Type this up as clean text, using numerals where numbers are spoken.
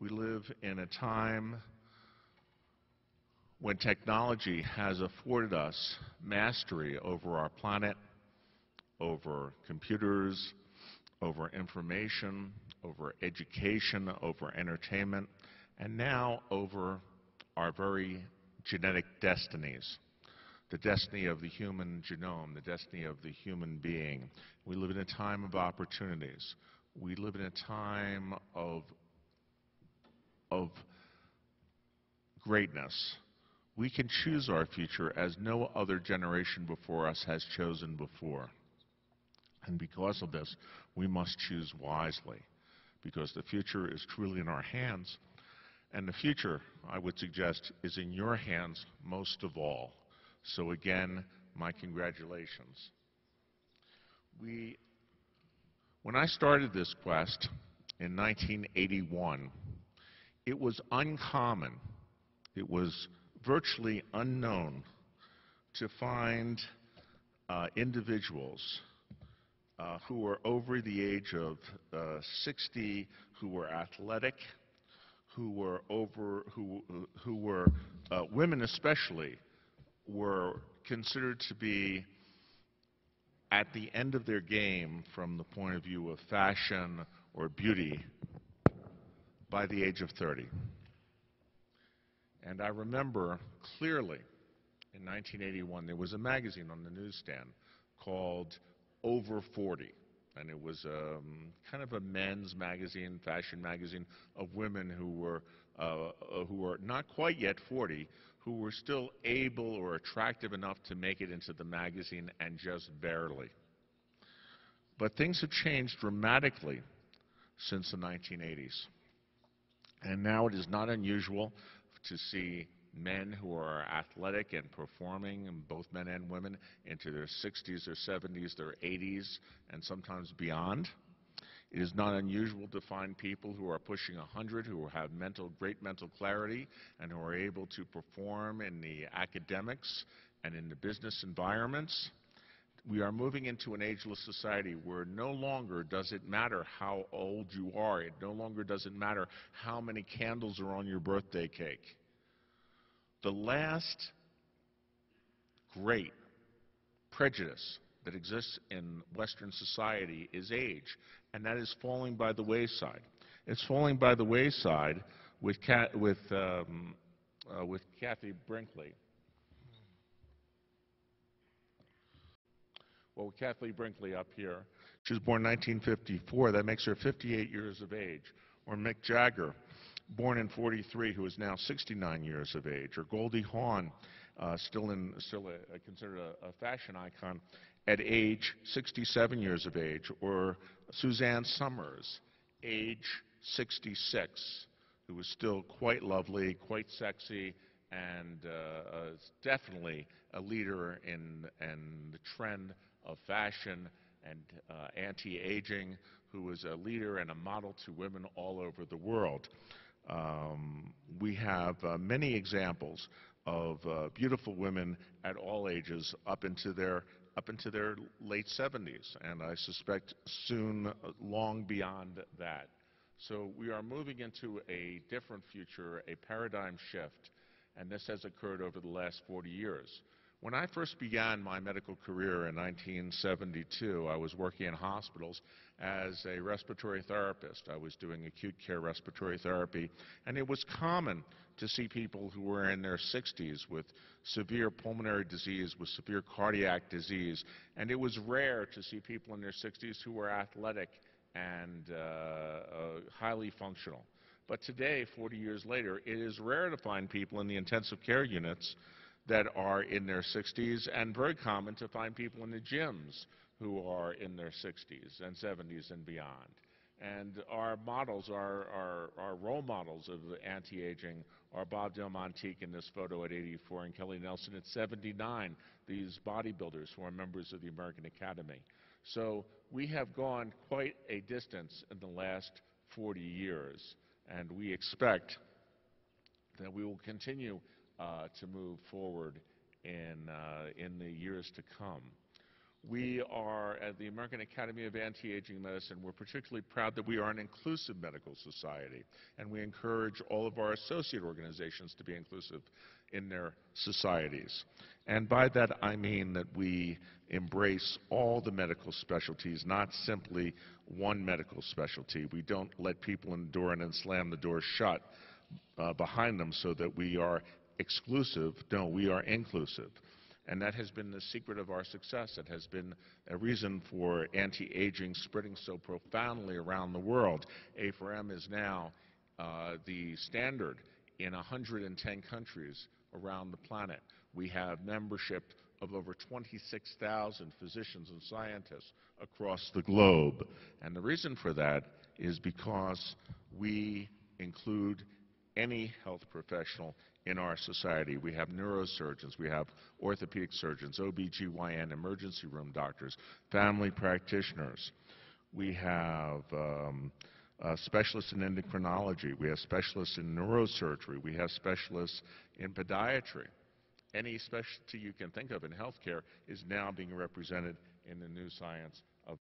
We live in a time when technology has afforded us mastery over our planet, over computers, over information, over education, over entertainment, and now over our very genetic destinies. The destiny of the human genome, the destiny of the human being. We live in a time of opportunities. We live in a time of greatness. We can choose our future as no other generation before us has chosen before. And because of this, we must choose wisely, because the future is truly in our hands. And the future, I would suggest, is in your hands most of all. So again, my congratulations. When I started this quest in 1981, it was uncommon, it was virtually unknown to find individuals who were over the age of 60, who were athletic, who were women especially, were considered to be at the end of their game from the point of view of fashion or beauty by the age of 30. And I remember clearly in 1981 there was a magazine on the newsstand called Over 40, and it was kind of a men's magazine, fashion magazine of women who were not quite yet 40, who were still able or attractive enough to make it into the magazine, and just barely. But things have changed dramatically since the 1980s. And now it is not unusual to see men who are athletic and performing, and both men and women, into their 60s, their 70s, their 80s, and sometimes beyond. It is not unusual to find people who are pushing 100, who have great mental clarity, and who are able to perform in the academics and in the business environments. We are moving into an ageless society where no longer does it matter how old you are. It no longer does it matter how many candles are on your birthday cake. The last great prejudice that exists in Western society is age, and that is falling by the wayside. It's falling by the wayside with Kathy Brinkley. Well, with Kathleen Brinkley up here, she was born in 1954. That makes her 58 years of age. Or Mick Jagger, born in 43, who is now 69 years of age. Or Goldie Hawn, still considered a fashion icon at age 67 years of age. Or Suzanne Summers, age 66, who is still quite lovely, quite sexy, and definitely a leader in the trend of fashion and anti-aging, who is a leader and a model to women all over the world. We have many examples of beautiful women at all ages up into their late 70s, and I suspect soon long beyond that. So we are moving into a different future, a paradigm shift, and this has occurred over the last 40 years. When I first began my medical career in 1972, I was working in hospitals as a respiratory therapist. I was doing acute care respiratory therapy, and it was common to see people who were in their 60s with severe pulmonary disease, with severe cardiac disease, and it was rare to see people in their 60s who were athletic and highly functional. But today, 40 years later, it is rare to find people in the intensive care units that are in their 60s, and very common to find people in the gyms who are in their 60s and 70s and beyond. And our models, our role models of anti-aging are Bob Del Monteque in this photo at 84 and Kelly Nelson at 79, these bodybuilders who are members of the American Academy. So we have gone quite a distance in the last 40 years, and we expect that we will continue to move forward in the years to come. We are, at the American Academy of Anti-Aging Medicine, we're particularly proud that we are an inclusive medical society, and we encourage all of our associate organizations to be inclusive in their societies. And by that I mean that we embrace all the medical specialties, not simply one medical specialty. We don't let people in the door and then slam the door shut behind them so that we are exclusive. No, we are inclusive. And that has been the secret of our success. It has been a reason for anti-aging spreading so profoundly around the world. A4M is now the standard in 110 countries around the planet. We have membership of over 26,000 physicians and scientists across the globe. And the reason for that is because we include any health professional in our society. We have neurosurgeons, we have orthopedic surgeons, OB/GYN, emergency room doctors, family practitioners. We have specialists in endocrinology, we have specialists in neurosurgery, we have specialists in podiatry. Any specialty you can think of in healthcare is now being represented in the new science of